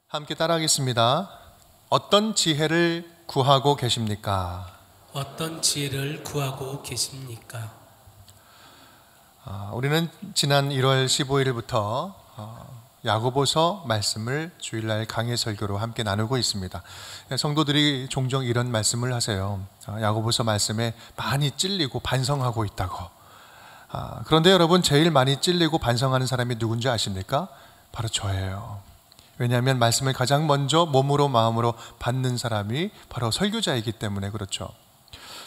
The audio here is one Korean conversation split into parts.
함께 따라하겠습니다. 어떤 지혜를 구하고 계십니까? 어떤 지혜를 구하고 계십니까? 우리는 지난 1월 15일부터 야고보서 말씀을 주일날 강해 설교로 함께 나누고 있습니다. 성도들이 종종 이런 말씀을 하세요. 야고보서 말씀에 많이 찔리고 반성하고 있다고. 그런데 여러분, 제일 많이 찔리고 반성하는 사람이 누군지 아십니까? 바로 저예요. 왜냐하면 말씀을 가장 먼저 몸으로 마음으로 받는 사람이 바로 설교자이기 때문에 그렇죠.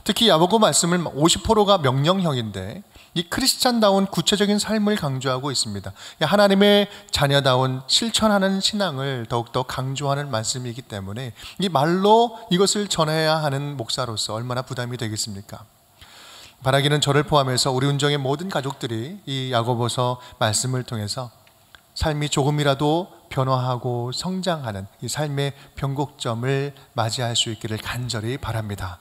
특히 야고보 말씀을 50%가 명령형인데 이 크리스찬다운 구체적인 삶을 강조하고 있습니다. 하나님의 자녀다운 실천하는 신앙을 더욱더 강조하는 말씀이기 때문에 이 말로 이것을 전해야 하는 목사로서 얼마나 부담이 되겠습니까? 바라기는 저를 포함해서 우리 운정의 모든 가족들이 이 야고보서 말씀을 통해서 삶이 조금이라도 변화하고 성장하는 이 삶의 변곡점을 맞이할 수 있기를 간절히 바랍니다.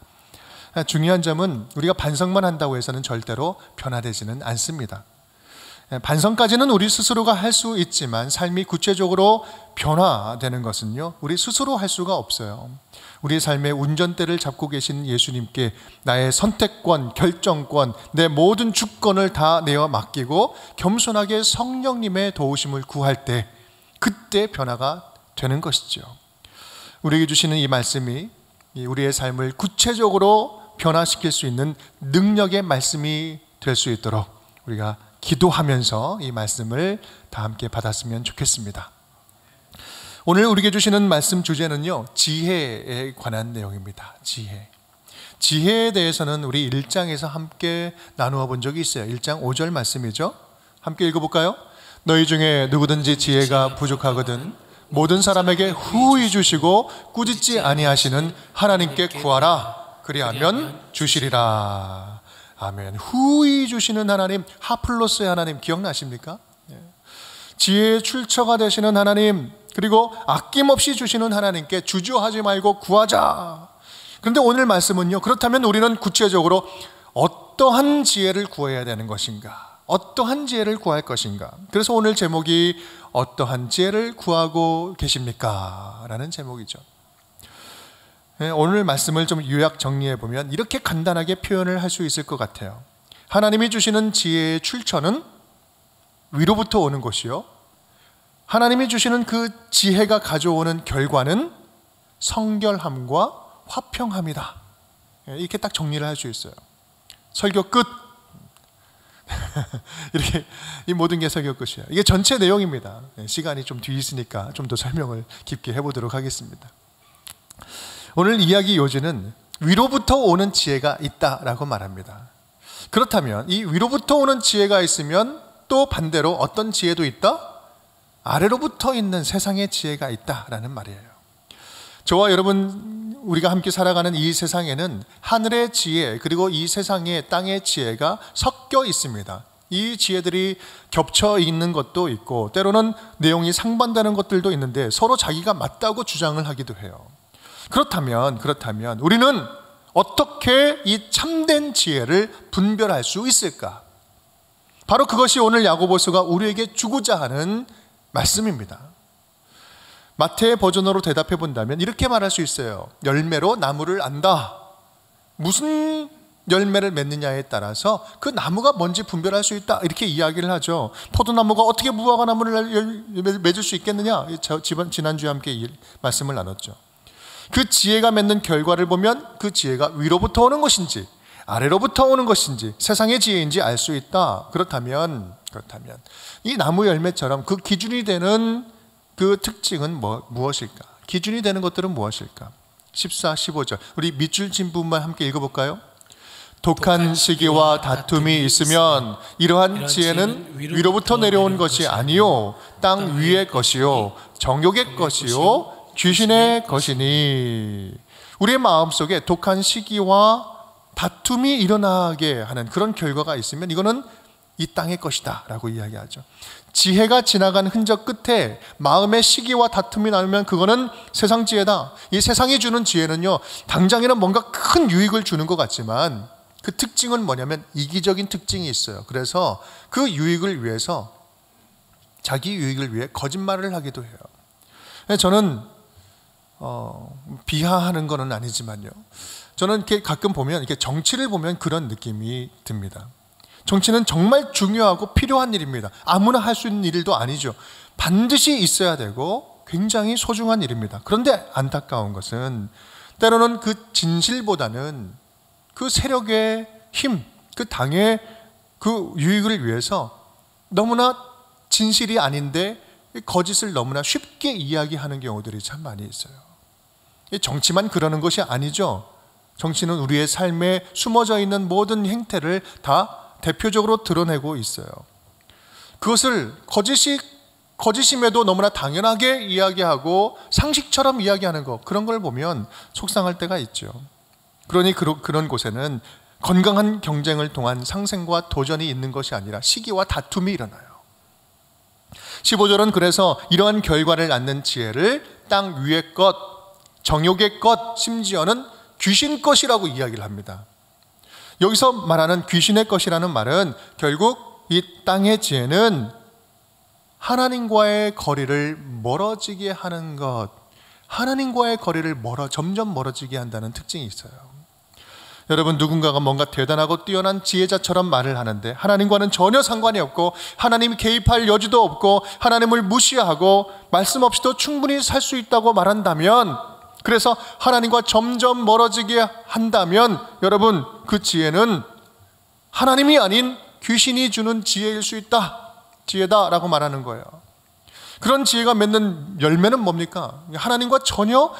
중요한 점은 우리가 반성만 한다고 해서는 절대로 변화되지는 않습니다. 반성까지는 우리 스스로가 할 수 있지만 삶이 구체적으로 변화되는 것은요, 우리 스스로 할 수가 없어요. 우리 삶의 운전대를 잡고 계신 예수님께 나의 선택권, 결정권, 내 모든 주권을 다 내어 맡기고 겸손하게 성령님의 도우심을 구할 때 그때 변화가 되는 것이죠. 우리에게 주시는 이 말씀이 우리의 삶을 구체적으로 변화시킬 수 있는 능력의 말씀이 될 수 있도록 우리가 기도하면서 이 말씀을 다 함께 받았으면 좋겠습니다. 오늘 우리에게 주시는 말씀 주제는요, 지혜에 관한 내용입니다. 지혜에 대해서는 우리 1장에서 함께 나누어 본 적이 있어요. 1장 5절 말씀이죠. 함께 읽어볼까요? 너희 중에 누구든지 지혜가 부족하거든 모든 사람에게 후히 주시고 꾸짖지 아니하시는 하나님께 구하라. 그리하면 주시리라. 아멘. 후히 주시는 하나님, 하플로스의 하나님 기억나십니까? 지혜의 출처가 되시는 하나님, 그리고 아낌없이 주시는 하나님께 주저하지 말고 구하자. 그런데 오늘 말씀은요, 그렇다면 우리는 구체적으로 어떠한 지혜를 구해야 되는 것인가? 어떠한 지혜를 구할 것인가? 그래서 오늘 제목이 어떠한 지혜를 구하고 계십니까? 라는 제목이죠. 오늘 말씀을 좀 요약 정리해 보면 이렇게 간단하게 표현을 할 수 있을 것 같아요. 하나님이 주시는 지혜의 출처는 위로부터 오는 것이요, 하나님이 주시는 그 지혜가 가져오는 결과는 성결함과 화평함이다. 이렇게 딱 정리를 할 수 있어요. 설교 끝. 이렇게 이 모든 게 설교 끝이에요. 이게 전체 내용입니다. 시간이 좀 뒤 있으니까 좀 더 설명을 깊게 해보도록 하겠습니다. 오늘 이야기 요지는 위로부터 오는 지혜가 있다라고 말합니다. 그렇다면 이 위로부터 오는 지혜가 있으면 또 반대로 어떤 지혜도 있다? 아래로부터 있는 세상의 지혜가 있다라는 말이에요. 저와 여러분, 우리가 함께 살아가는 이 세상에는 하늘의 지혜 그리고 이 세상의 땅의 지혜가 섞여 있습니다. 이 지혜들이 겹쳐 있는 것도 있고 때로는 내용이 상반되는 것들도 있는데 서로 자기가 맞다고 주장을 하기도 해요. 그렇다면 우리는 어떻게 이 참된 지혜를 분별할 수 있을까? 바로 그것이 오늘 야고보서가 우리에게 주고자 하는 말씀입니다. 마태의 버전으로 대답해 본다면 이렇게 말할 수 있어요. 열매로 나무를 안다. 무슨 열매를 맺느냐에 따라서 그 나무가 뭔지 분별할 수 있다. 이렇게 이야기를 하죠. 포도나무가 어떻게 무화과 나무를 맺을 수 있겠느냐? 지난주에 함께 말씀을 나눴죠. 그 지혜가 맺는 결과를 보면 그 지혜가 위로부터 오는 것인지 아래로부터 오는 것인지 세상의 지혜인지 알 수 있다. 그렇다면 이 나무 열매처럼 그 기준이 되는 그 특징은 무엇일까? 기준이 되는 것들은 무엇일까? 14, 15절 우리 밑줄 친 부분만 함께 읽어볼까요? 독한 시기와 다툼이 있으면 이러한 지혜는 위로부터 내려온 것이 아니요 땅 위의 것이요 정욕의 것이요 귀신의 것이니. 우리의 마음속에 독한 시기와 다툼이 일어나게 하는 그런 결과가 있으면 이거는 이 땅의 것이다 라고 이야기하죠. 지혜가 지나간 흔적 끝에 마음의 시기와 다툼이 나면 그거는 세상 지혜다. 이 세상이 주는 지혜는요, 당장에는 뭔가 큰 유익을 주는 것 같지만 그 특징은 뭐냐면 이기적인 특징이 있어요. 그래서 그 유익을 위해서, 자기 유익을 위해 거짓말을 하기도 해요. 저는 비하하는 거는 아니지만요, 저는 이렇게 가끔 보면, 이렇게 정치를 보면 그런 느낌이 듭니다. 정치는 정말 중요하고 필요한 일입니다. 아무나 할 수 있는 일도 아니죠. 반드시 있어야 되고 굉장히 소중한 일입니다. 그런데 안타까운 것은 때로는 그 진실보다는 그 세력의 힘, 그 당의 그 유익을 위해서 너무나 진실이 아닌데 거짓을 너무나 쉽게 이야기하는 경우들이 참 많이 있어요. 정치만 그러는 것이 아니죠. 정치는 우리의 삶에 숨어져 있는 모든 행태를 다 대표적으로 드러내고 있어요. 그것을 거짓임에도 너무나 당연하게 이야기하고 상식처럼 이야기하는 것, 그런 걸 보면 속상할 때가 있죠. 그러니 그런 곳에는 건강한 경쟁을 통한 상생과 도전이 있는 것이 아니라 시기와 다툼이 일어나요. 15절은 그래서 이러한 결과를 낳는 지혜를 땅 위의 것, 정욕의 것, 심지어는 귀신 것이라고 이야기를 합니다. 여기서 말하는 귀신의 것이라는 말은 결국 이 땅의 지혜는 하나님과의 거리를 멀어지게 하는 것, 하나님과의 거리를 점점 멀어지게 한다는 특징이 있어요. 여러분, 누군가가 뭔가 대단하고 뛰어난 지혜자처럼 말을 하는데 하나님과는 전혀 상관이 없고 하나님이 개입할 여지도 없고 하나님을 무시하고 말씀 없이도 충분히 살 수 있다고 말한다면, 그래서 하나님과 점점 멀어지게 한다면, 여러분, 그 지혜는 하나님이 아닌 귀신이 주는 지혜일 수 있다, 지혜다라고 말하는 거예요. 그런 지혜가 맺는 열매는 뭡니까? 하나님과 전혀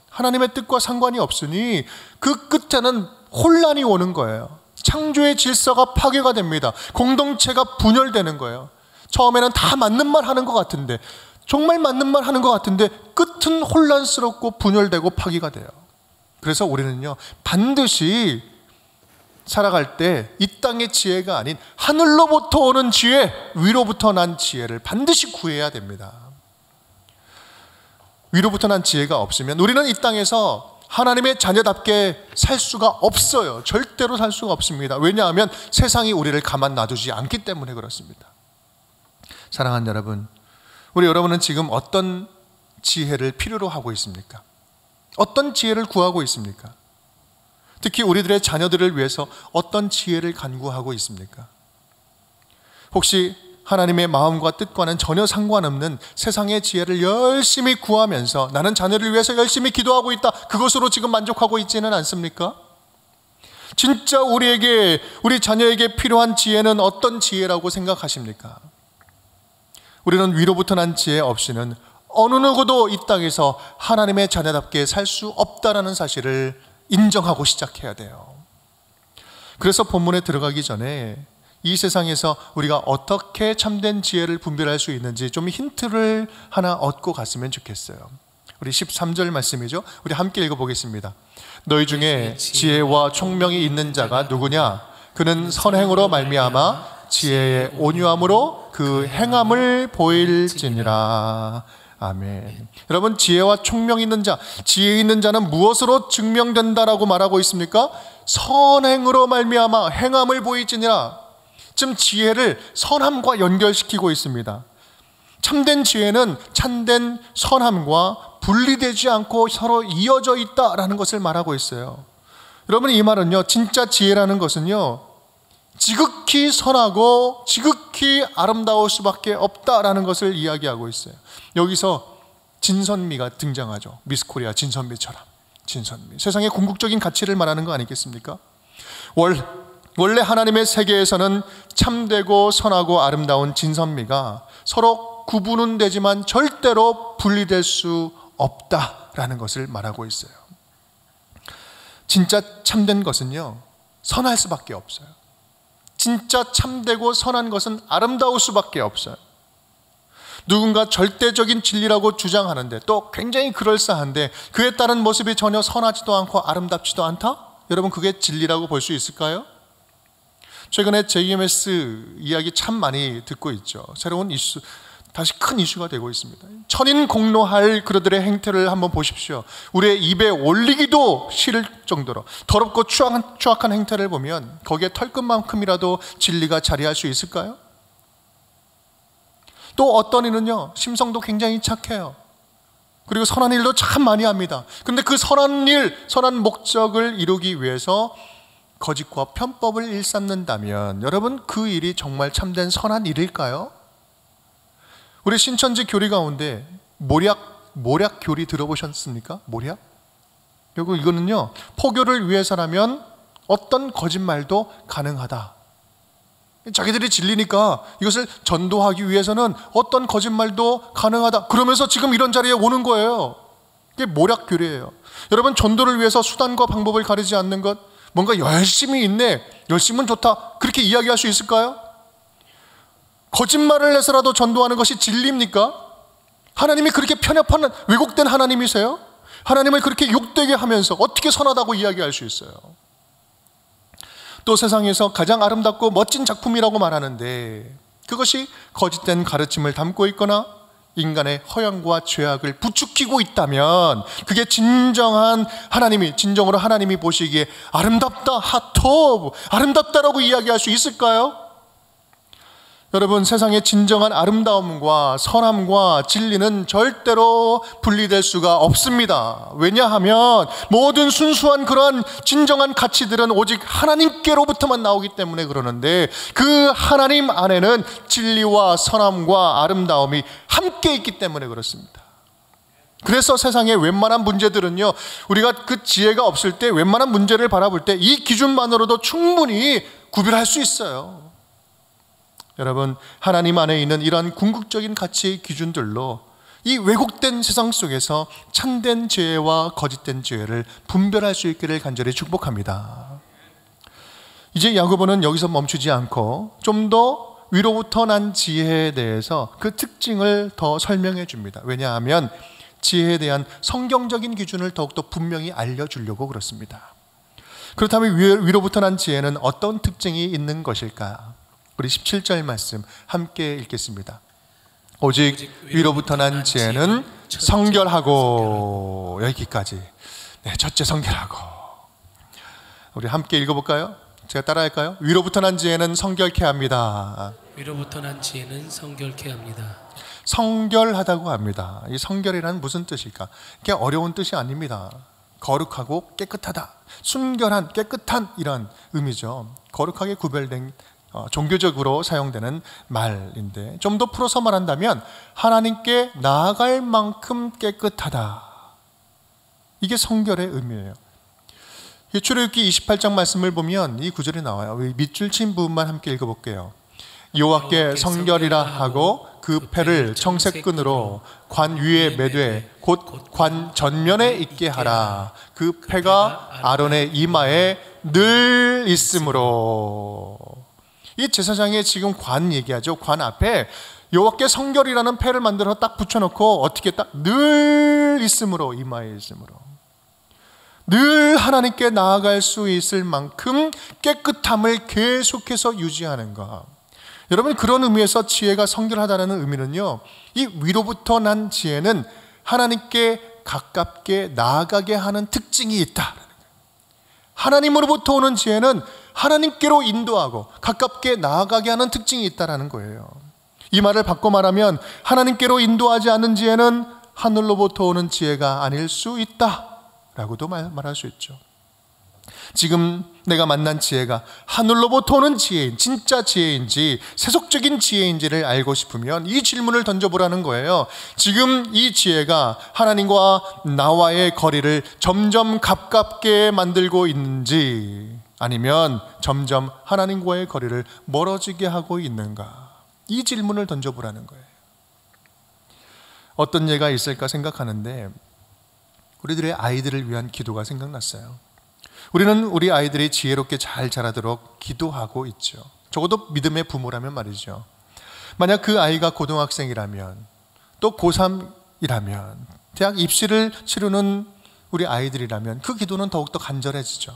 하나님의 뜻과 상관이 없으니 그 끝에는 혼란이 오는 거예요. 창조의 질서가 파괴가 됩니다. 공동체가 분열되는 거예요. 처음에는 다 맞는 말 하는 것 같은데, 정말 맞는 말 하는 것 같은데 끝은 혼란스럽고 분열되고 파괴가 돼요. 그래서 우리는요, 반드시 살아갈 때 이 땅의 지혜가 아닌 하늘로부터 오는 지혜, 위로부터 난 지혜를 반드시 구해야 됩니다. 위로부터 난 지혜가 없으면 우리는 이 땅에서 하나님의 자녀답게 살 수가 없어요. 절대로 살 수가 없습니다. 왜냐하면 세상이 우리를 가만 놔두지 않기 때문에 그렇습니다. 사랑하는 여러분, 우리 여러분은 지금 어떤 지혜를 필요로 하고 있습니까? 어떤 지혜를 구하고 있습니까? 특히 우리들의 자녀들을 위해서 어떤 지혜를 간구하고 있습니까? 혹시 하나님의 마음과 뜻과는 전혀 상관없는 세상의 지혜를 열심히 구하면서 나는 자녀를 위해서 열심히 기도하고 있다, 그것으로 지금 만족하고 있지는 않습니까? 진짜 우리 자녀에게 필요한 지혜는 어떤 지혜라고 생각하십니까? 우리는 위로부터 난 지혜 없이는 어느 누구도 이 땅에서 하나님의 자녀답게 살 수 없다라는 사실을 인정하고 시작해야 돼요. 그래서 본문에 들어가기 전에 이 세상에서 우리가 어떻게 참된 지혜를 분별할 수 있는지 좀 힌트를 하나 얻고 갔으면 좋겠어요. 우리 13절 말씀이죠. 우리 함께 읽어보겠습니다. 너희 중에 지혜와 총명이 있는 자가 누구냐? 그는 선행으로 말미암아 지혜의 온유함으로 그 행함을 보일지니라. 아멘. 여러분, 지혜와 총명 있는 자, 지혜 있는 자는 무엇으로 증명된다라고 말하고 있습니까? 선행으로 말미암아 행함을 보일지니라. 지금 지혜를 선함과 연결시키고 있습니다. 참된 지혜는 참된 선함과 분리되지 않고 서로 이어져 있다라는 것을 말하고 있어요. 여러분, 이 말은요, 진짜 지혜라는 것은요, 지극히 선하고 지극히 아름다울 수밖에 없다라는 것을 이야기하고 있어요. 여기서 진선미가 등장하죠. 미스 코리아 진선미처럼. 진선미, 세상의 궁극적인 가치를 말하는 거 아니겠습니까? 원래 하나님의 세계에서는 참되고 선하고 아름다운 진선미가 서로 구분은 되지만 절대로 분리될 수 없다라는 것을 말하고 있어요. 진짜 참된 것은요, 선할 수밖에 없어요. 진짜 참되고 선한 것은 아름다울 수밖에 없어요. 누군가 절대적인 진리라고 주장하는데 또 굉장히 그럴싸한데 그에 따른 모습이 전혀 선하지도 않고 아름답지도 않다? 여러분, 그게 진리라고 볼 수 있을까요? 최근에 JMS 이야기 참 많이 듣고 있죠. 새로운 이슈, 다시 큰 이슈가 되고 있습니다. 천인공노할 그들의 행태를 한번 보십시오. 우리의 입에 올리기도 싫을 정도로 더럽고 추악한 행태를 보면 거기에 털끝만큼이라도 진리가 자리할 수 있을까요? 또 어떤 이는요, 심성도 굉장히 착해요. 그리고 선한 일도 참 많이 합니다. 근데 그 선한 일, 선한 목적을 이루기 위해서 거짓과 편법을 일삼는다면 여러분, 그 일이 정말 참된 선한 일일까요? 우리 신천지 교리 가운데 모략 교리 들어보셨습니까? 모략? 그리고 이거는요, 포교를 위해서라면 어떤 거짓말도 가능하다. 자기들이 진리니까 이것을 전도하기 위해서는 어떤 거짓말도 가능하다. 그러면서 지금 이런 자리에 오는 거예요. 이게 모략 교리예요. 여러분, 전도를 위해서 수단과 방법을 가리지 않는 것, 뭔가 열심히 있네, 열심은 좋다, 그렇게 이야기할 수 있을까요? 거짓말을 해서라도 전도하는 것이 진리입니까? 하나님이 그렇게 편협한 왜곡된 하나님이세요? 하나님을 그렇게 욕되게 하면서 어떻게 선하다고 이야기할 수 있어요? 또 세상에서 가장 아름답고 멋진 작품이라고 말하는데 그것이 거짓된 가르침을 담고 있거나 인간의 허영과 죄악을 부추기고 있다면 그게 진정으로 하나님이 보시기에 아름답다, 하토브, 아름답다라고 이야기할 수 있을까요? 여러분, 세상의 진정한 아름다움과 선함과 진리는 절대로 분리될 수가 없습니다. 왜냐하면 모든 순수한 그러한 진정한 가치들은 오직 하나님께로부터만 나오기 때문에 그러는데 그 하나님 안에는 진리와 선함과 아름다움이 함께 있기 때문에 그렇습니다. 그래서 세상의 웬만한 문제들은요, 우리가 그 지혜가 없을 때 웬만한 문제를 바라볼 때 이 기준만으로도 충분히 구별할 수 있어요. 여러분, 하나님 안에 있는 이러한 궁극적인 가치의 기준들로 이 왜곡된 세상 속에서 참된 지혜와 거짓된 지혜를 분별할 수 있기를 간절히 축복합니다. 이제 야고보는 여기서 멈추지 않고 좀 더 위로부터 난 지혜에 대해서 그 특징을 더 설명해 줍니다. 왜냐하면 지혜에 대한 성경적인 기준을 더욱더 분명히 알려주려고 그렇습니다. 그렇다면 위로부터 난 지혜는 어떤 특징이 있는 것일까? 우리 17절 말씀 함께 읽겠습니다. 오직 위로부터 난 지혜는 성결하고, 여기까지. 네, 첫째 성결하고. 우리 함께 읽어볼까요? 제가 따라할까요? 위로부터 난 지혜는 성결케 합니다. 위로부터 난 지혜는 성결케 합니다. 성결하다고 합니다. 이 성결이란 무슨 뜻일까? 이게 어려운 뜻이 아닙니다. 거룩하고 깨끗하다, 순결한, 깨끗한 이런 의미죠. 거룩하게 구별된 종교적으로 사용되는 말인데 좀 더 풀어서 말한다면 하나님께 나아갈 만큼 깨끗하다. 이게 성결의 의미예요. 출애굽기 28장 말씀을 보면 이 구절이 나와요. 밑줄 친 부분만 함께 읽어볼게요. 여호와께 성결이라 하고 그 패를 청색끈으로 관 위에 매되 곧 관 전면에 있게 하라. 그 패가 아론의 이마에 늘 있으므로. 이 제사장의 지금 관 얘기하죠. 관 앞에 여호와께 성결이라는 패를 만들어 딱 붙여놓고 어떻게 딱 늘 있으므로, 이마에 있으므로 늘 하나님께 나아갈 수 있을 만큼 깨끗함을 계속해서 유지하는 것. 여러분, 그런 의미에서 지혜가 성결하다는 의미는요, 이 위로부터 난 지혜는 하나님께 가깝게 나아가게 하는 특징이 있다. 하나님으로부터 오는 지혜는 하나님께로 인도하고 가깝게 나아가게 하는 특징이 있다는 거예요. 이 말을 바꿔 말하면 하나님께로 인도하지 않는 지혜는 하늘로부터 오는 지혜가 아닐 수 있다라고도 말할 수 있죠. 지금 내가 만난 지혜가 하늘로부터 오는 지혜인, 진짜 지혜인지 세속적인 지혜인지를 알고 싶으면 이 질문을 던져보라는 거예요. 지금 이 지혜가 하나님과 나와의 거리를 점점 가깝게 만들고 있는지 아니면 점점 하나님과의 거리를 멀어지게 하고 있는가? 이 질문을 던져보라는 거예요. 어떤 예가 있을까 생각하는데 우리들의 아이들을 위한 기도가 생각났어요. 우리는 우리 아이들이 지혜롭게 잘 자라도록 기도하고 있죠. 적어도 믿음의 부모라면 말이죠. 만약 그 아이가 고등학생이라면, 또 고3이라면, 대학 입시를 치르는 우리 아이들이라면 그 기도는 더욱더 간절해지죠.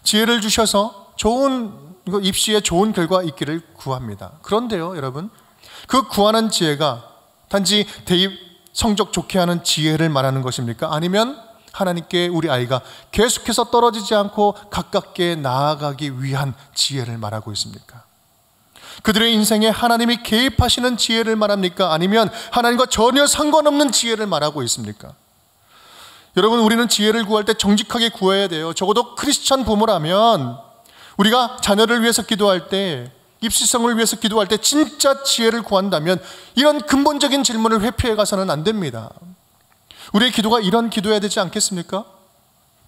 지혜를 주셔서 좋은 입시에 좋은 결과 있기를 구합니다. 그런데요, 여러분, 그 구하는 지혜가 단지 대입 성적 좋게 하는 지혜를 말하는 것입니까? 아니면 하나님께 우리 아이가 계속해서 떨어지지 않고 가깝게 나아가기 위한 지혜를 말하고 있습니까? 그들의 인생에 하나님이 개입하시는 지혜를 말합니까? 아니면 하나님과 전혀 상관없는 지혜를 말하고 있습니까? 여러분, 우리는 지혜를 구할 때 정직하게 구해야 돼요. 적어도 크리스찬 부모라면 우리가 자녀를 위해서 기도할 때, 입시성을 위해서 기도할 때 진짜 지혜를 구한다면 이런 근본적인 질문을 회피해 가서는 안 됩니다. 우리의 기도가 이런 기도해야 되지 않겠습니까?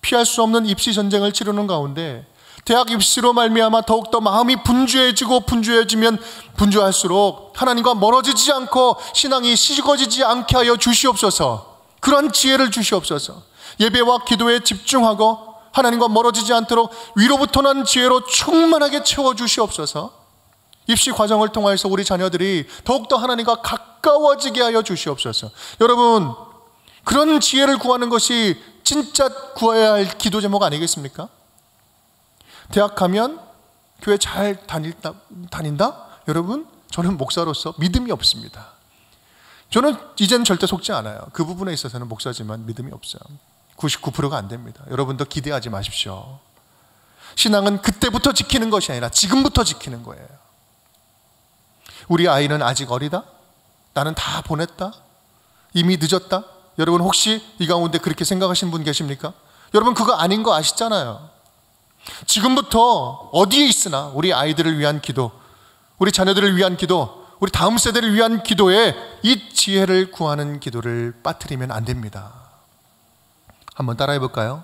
피할 수 없는 입시 전쟁을 치르는 가운데 대학 입시로 말미암아 더욱더 마음이 분주해지면 분주할수록 하나님과 멀어지지 않고 신앙이 식어지지 않게 하여 주시옵소서. 그런 지혜를 주시옵소서. 예배와 기도에 집중하고 하나님과 멀어지지 않도록 위로부터 난 지혜로 충만하게 채워주시옵소서. 입시 과정을 통해서 우리 자녀들이 더욱더 하나님과 가까워지게 하여 주시옵소서. 여러분, 그런 지혜를 구하는 것이 진짜 구해야 할 기도 제목 아니겠습니까? 대학 가면 교회 잘 다닌다? 여러분, 저는 목사로서 믿음이 없습니다. 저는 이제는 절대 속지 않아요. 그 부분에 있어서는 목사지만 믿음이 없어요. 99%가 안 됩니다. 여러분도 기대하지 마십시오. 신앙은 그때부터 지키는 것이 아니라 지금부터 지키는 거예요. 우리 아이는 아직 어리다? 나는 다 보냈다? 이미 늦었다? 여러분, 혹시 이 가운데 그렇게 생각하시는 분 계십니까? 여러분, 그거 아닌 거 아시잖아요. 지금부터 어디에 있으나 우리 아이들을 위한 기도, 우리 자녀들을 위한 기도, 우리 다음 세대를 위한 기도에 이 지혜를 구하는 기도를 빠뜨리면 안 됩니다. 한번 따라해 볼까요?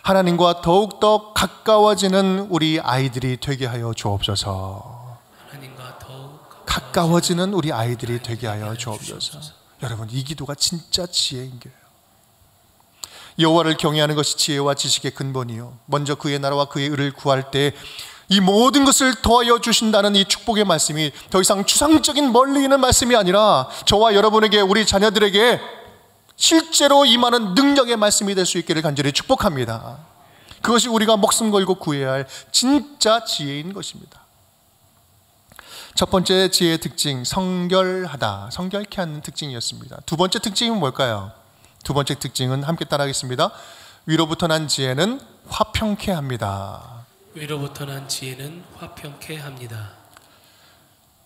하나님과 더욱더 가까워지는 우리 아이들이 되게 하여 주옵소서. 하나님과 더욱 가까워지는 우리 아이들이 되게 하여 주옵소서. 여러분, 이 기도가 진짜 지혜인 거예요. 여호와를 경외하는 것이 지혜와 지식의 근본이요, 먼저 그의 나라와 그의 의를 구할 때 이 모든 것을 더하여 주신다는 이 축복의 말씀이 더 이상 추상적인 멀리 있는 말씀이 아니라 저와 여러분에게, 우리 자녀들에게 실제로 임하는 능력의 말씀이 될 수 있기를 간절히 축복합니다. 그것이 우리가 목숨 걸고 구해야 할 진짜 지혜인 것입니다. 첫 번째 지혜의 특징, 성결하다, 성결케 하는 특징이었습니다. 두 번째 특징은 뭘까요? 두 번째 특징은 함께 따라하겠습니다. 위로부터 난 지혜는 화평케 합니다. 위로부터 난 지혜는 화평케 합니다.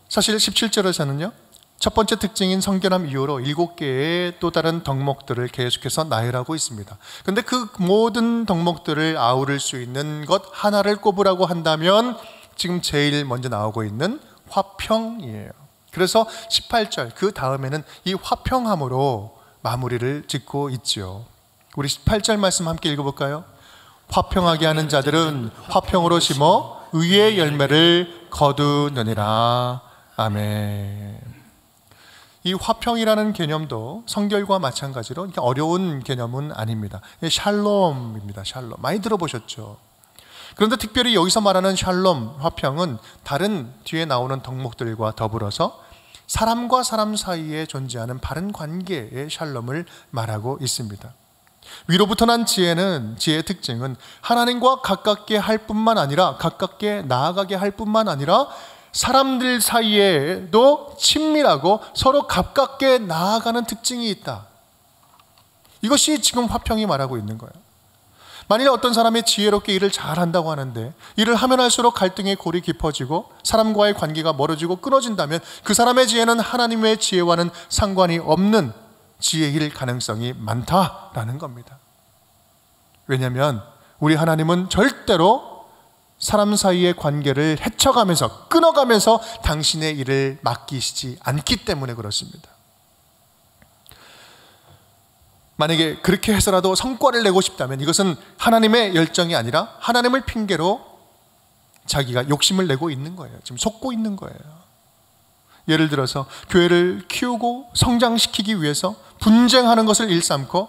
사실 17절에서는요, 첫 번째 특징인 성결함 이후로 7개의 또 다른 덕목들을 계속해서 나열하고 있습니다. 그런데 그 모든 덕목들을 아우를 수 있는 것 하나를 꼽으라고 한다면 지금 제일 먼저 나오고 있는 화평이에요. 그래서 18절 그 다음에는 이 화평함으로 마무리를 짓고 있죠. 우리 18절 말씀 함께 읽어볼까요? 화평하게 하는 자들은 화평으로 심어 의의 열매를 거두느니라. 아멘. 이 화평이라는 개념도 성결과 마찬가지로 이렇게 어려운 개념은 아닙니다. 샬롬입니다. 샬롬. 많이 들어보셨죠? 그런데 특별히 여기서 말하는 샬롬, 화평은 다른 뒤에 나오는 덕목들과 더불어서 사람과 사람 사이에 존재하는 바른 관계의 샬롬을 말하고 있습니다. 위로부터 난 지혜는, 지혜의 특징은 하나님과 가깝게 할 뿐만 아니라, 가깝게 나아가게 할 뿐만 아니라 사람들 사이에도 친밀하고 서로 가깝게 나아가는 특징이 있다. 이것이 지금 화평이 말하고 있는 거예요. 만일 어떤 사람이 지혜롭게 일을 잘한다고 하는데 일을 하면 할수록 갈등의 골이 깊어지고 사람과의 관계가 멀어지고 끊어진다면 그 사람의 지혜는 하나님의 지혜와는 상관이 없는 지혜일 가능성이 많다라는 겁니다. 왜냐하면 우리 하나님은 절대로 사람 사이의 관계를 해쳐가면서, 끊어가면서 당신의 일을 맡기시지 않기 때문에 그렇습니다. 만약에 그렇게 해서라도 성과를 내고 싶다면 이것은 하나님의 열정이 아니라 하나님을 핑계로 자기가 욕심을 내고 있는 거예요. 지금 속고 있는 거예요. 예를 들어서 교회를 키우고 성장시키기 위해서 분쟁하는 것을 일삼고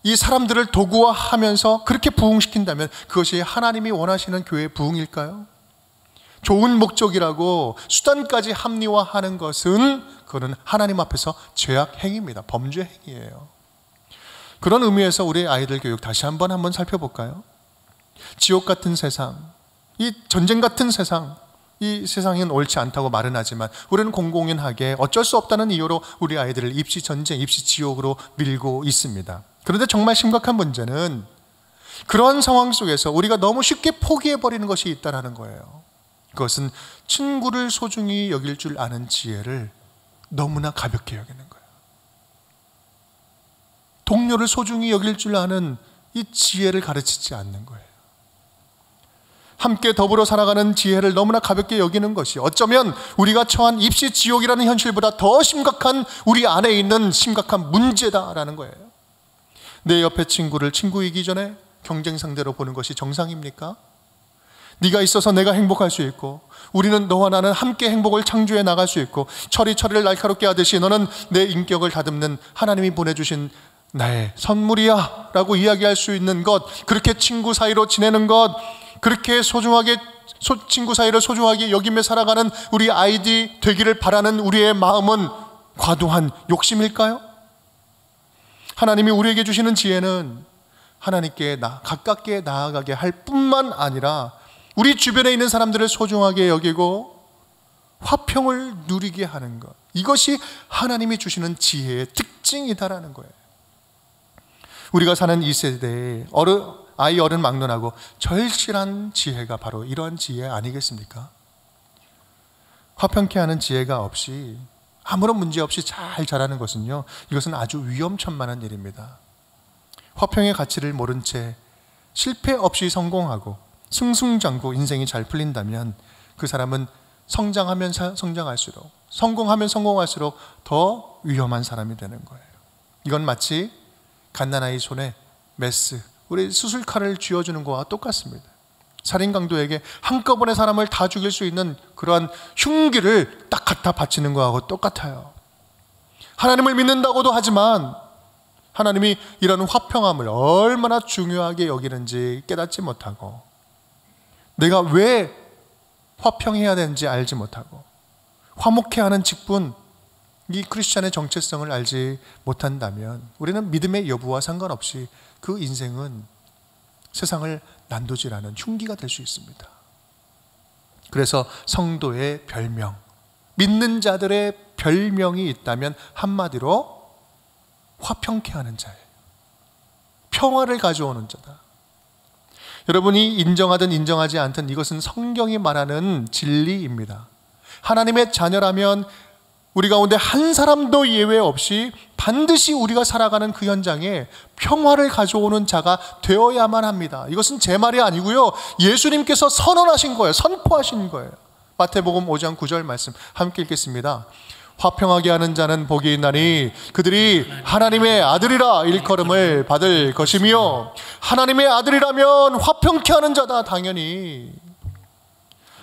이 사람들을 도구화하면서 그렇게 부흥시킨다면 그것이 하나님이 원하시는 교회의 부흥일까요? 좋은 목적이라고 수단까지 합리화하는 것은 그거는 하나님 앞에서 죄악 행위입니다. 범죄 행위예요. 그런 의미에서 우리 아이들 교육 다시 한번 살펴볼까요? 지옥 같은 세상, 이 전쟁 같은 세상, 이 세상은 옳지 않다고 말은 하지만 우리는 공공연하게 어쩔 수 없다는 이유로 우리 아이들을 입시 전쟁, 입시 지옥으로 밀고 있습니다. 그런데 정말 심각한 문제는 그런 상황 속에서 우리가 너무 쉽게 포기해버리는 것이 있다는 거예요. 그것은 친구를 소중히 여길 줄 아는 지혜를 너무나 가볍게 여기는 거예요. 동료를 소중히 여길 줄 아는 이 지혜를 가르치지 않는 거예요. 함께 더불어 살아가는 지혜를 너무나 가볍게 여기는 것이 어쩌면 우리가 처한 입시 지옥이라는 현실보다 더 심각한 우리 안에 있는 심각한 문제다라는 거예요. 내 옆에 친구를 친구이기 전에 경쟁 상대로 보는 것이 정상입니까? 네가 있어서 내가 행복할 수 있고, 우리는 너와 나는 함께 행복을 창조해 나갈 수 있고, 철이를 날카롭게 하듯이 너는 내 인격을 다듬는 하나님이 보내주신 나의 선물이야 라고 이야기할 수 있는 것, 그렇게 친구 사이로 지내는 것, 그렇게 소중하게 친구 사이를 소중하게 여기며 살아가는 우리 아이들이 되기를 바라는 우리의 마음은 과도한 욕심일까요? 하나님이 우리에게 주시는 지혜는 하나님께 가깝게 나아가게 할 뿐만 아니라 우리 주변에 있는 사람들을 소중하게 여기고 화평을 누리게 하는 것, 이것이 하나님이 주시는 지혜의 특징이다라는 거예요. 우리가 사는 이 세대에 아이 어른 막론하고 절실한 지혜가 바로 이러한 지혜 아니겠습니까? 화평케 하는 지혜가 없이 아무런 문제 없이 잘 자라는 것은요, 이것은 아주 위험천만한 일입니다. 화평의 가치를 모른 채 실패 없이 성공하고 승승장구 인생이 잘 풀린다면 그 사람은 성장하면 성장할수록, 성공하면 성공할수록 더 위험한 사람이 되는 거예요. 이건 마치 갓난아이 손에 메스, 우리 수술칼을 쥐어주는 것과 똑같습니다. 살인 강도에게 한꺼번에 사람을 다 죽일 수 있는 그러한 흉기를 딱 갖다 바치는 것하고 똑같아요. 하나님을 믿는다고도 하지만 하나님이 이런 화평함을 얼마나 중요하게 여기는지 깨닫지 못하고, 내가 왜 화평해야 되는지 알지 못하고, 화목해야 하는 직분, 이 크리스찬의 정체성을 알지 못한다면 우리는 믿음의 여부와 상관없이 그 인생은 세상을 난도질하는 흉기가 될 수 있습니다. 그래서 성도의 별명, 믿는 자들의 별명이 있다면 한마디로 화평케 하는 자예요. 평화를 가져오는 자다. 여러분이 인정하든 인정하지 않든 이것은 성경이 말하는 진리입니다. 하나님의 자녀라면 우리 가운데 한 사람도 예외 없이 반드시 우리가 살아가는 그 현장에 평화를 가져오는 자가 되어야만 합니다. 이것은 제 말이 아니고요, 예수님께서 선언하신 거예요. 선포하신 거예요. 마태복음 5장 9절 말씀 함께 읽겠습니다. 화평하게 하는 자는 복이 있나니 그들이 하나님의 아들이라 일컬음을 받을 것이며, 하나님의 아들이라면 화평케 하는 자다. 당연히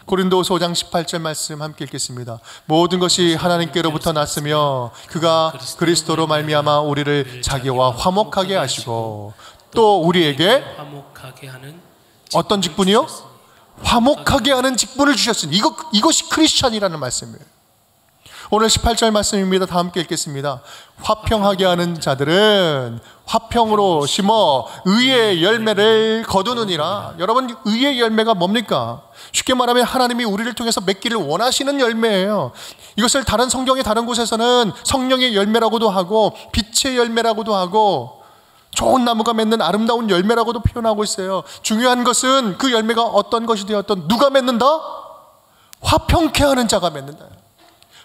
고린도서 5장 18절 말씀 함께 읽겠습니다. 모든 것이 하나님께로부터 났으며 그가 그리스도로 말미암아 우리를 자기와 화목하게 하시고 또 우리에게 화목하게 하는 어떤 직분이요? 화목하게 하는 직분을 주셨으니 이것이 크리스찬이라는 말씀이에요. 오늘 18절 말씀입니다. 다 함께 읽겠습니다. 화평하게 하는 자들은 화평으로 심어 의의 열매를 거두느니라. 여러분, 의의 열매가 뭡니까? 쉽게 말하면 하나님이 우리를 통해서 맺기를 원하시는 열매예요. 이것을 다른 성경의 다른 곳에서는 성령의 열매라고도 하고 빛의 열매라고도 하고 좋은 나무가 맺는 아름다운 열매라고도 표현하고 있어요. 중요한 것은 그 열매가 어떤 것이 되었던 누가 맺는다? 화평케 하는 자가 맺는다.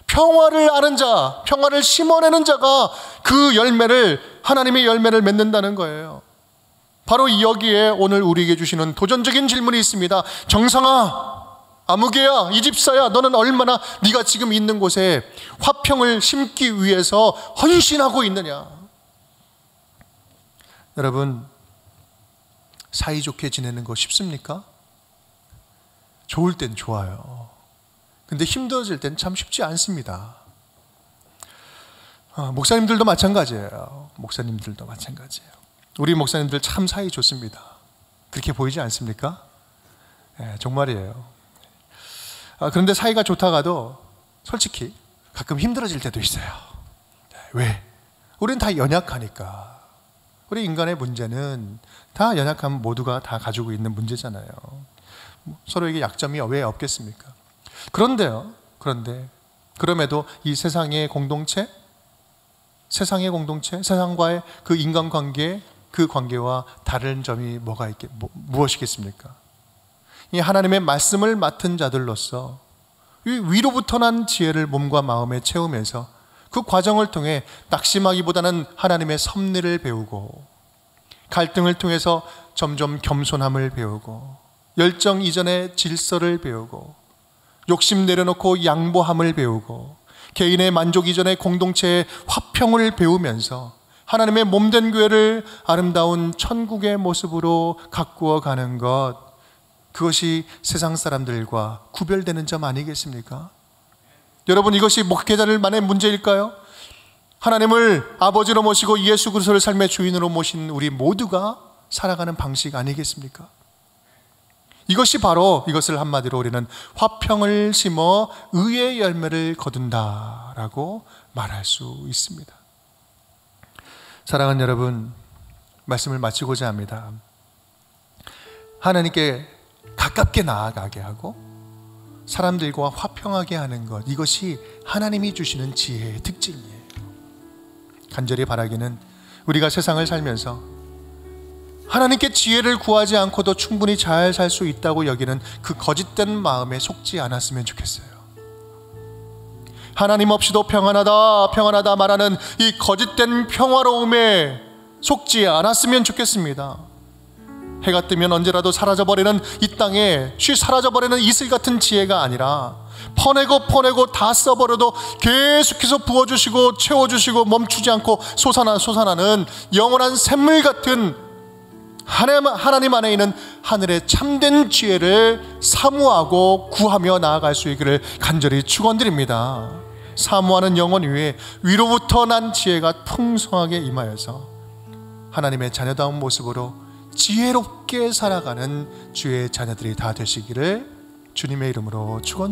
평화를 아는 자, 평화를 심어내는 자가 그 열매를, 하나님의 열매를 맺는다는 거예요. 바로 여기에 오늘 우리에게 주시는 도전적인 질문이 있습니다. 정상아, 아무개야, 이 집사야, 너는 얼마나 네가 지금 있는 곳에 화평을 심기 위해서 헌신하고 있느냐? 여러분, 사이좋게 지내는 거 쉽습니까? 좋을 땐 좋아요. 근데 힘들어질 땐 참 쉽지 않습니다. 목사님들도 마찬가지예요. 목사님들도 마찬가지예요. 우리 목사님들 참 사이 좋습니다. 그렇게 보이지 않습니까? 네, 정말이에요. 그런데 사이가 좋다가도 솔직히 가끔 힘들어질 때도 있어요. 왜? 우리는 다 연약하니까. 우리 인간의 문제는 다 연약한 모두가 다 가지고 있는 문제잖아요. 서로에게 약점이 왜 없겠습니까? 그럼에도 이 세상의 공동체, 세상과의 그 인간관계, 그 관계와 다른 점이 무엇이겠습니까? 이 하나님의 말씀을 맡은 자들로서 이 위로부터 난 지혜를 몸과 마음에 채우면서 그 과정을 통해 낙심하기보다는 하나님의 섭리를 배우고, 갈등을 통해서 점점 겸손함을 배우고, 열정 이전의 질서를 배우고, 욕심 내려놓고 양보함을 배우고, 개인의 만족 이전의 공동체의 화평을 배우면서 하나님의 몸된 교회를 아름다운 천국의 모습으로 가꾸어 가는 것, 그것이 세상 사람들과 구별되는 점 아니겠습니까? 여러분, 이것이 목회자들만의 문제일까요? 하나님을 아버지로 모시고 예수 그리스도를 삶의 주인으로 모신 우리 모두가 살아가는 방식 아니겠습니까? 이것이 바로, 이것을 한마디로 우리는 화평을 심어 의의 열매를 거둔다라고 말할 수 있습니다. 사랑하는 여러분, 말씀을 마치고자 합니다. 하나님께 가깝게 나아가게 하고 사람들과 화평하게 하는 것, 이것이 하나님이 주시는 지혜의 특징이에요. 간절히 바라기는 우리가 세상을 살면서 하나님께 지혜를 구하지 않고도 충분히 잘 살 수 있다고 여기는 그 거짓된 마음에 속지 않았으면 좋겠어요. 하나님 없이도 평안하다 평안하다 말하는 이 거짓된 평화로움에 속지 않았으면 좋겠습니다. 해가 뜨면 언제라도 사라져버리는 이 땅에 쉬 사라져버리는 이슬 같은 지혜가 아니라 퍼내고 다 써버려도 계속해서 부어주시고 채워주시고 멈추지 않고 솟아나는 영원한 샘물 같은 하나님 안에 있는 하늘의 참된 지혜를 사모하고 구하며 나아갈 수 있기를 간절히 축원드립니다. 사모하는 영혼 위에 위로부터 난 지혜가 풍성하게 임하여서 하나님의 자녀다운 모습으로 지혜롭게 살아가는 주의 자녀들이 다 되시기를 주님의 이름으로 축원드립니다.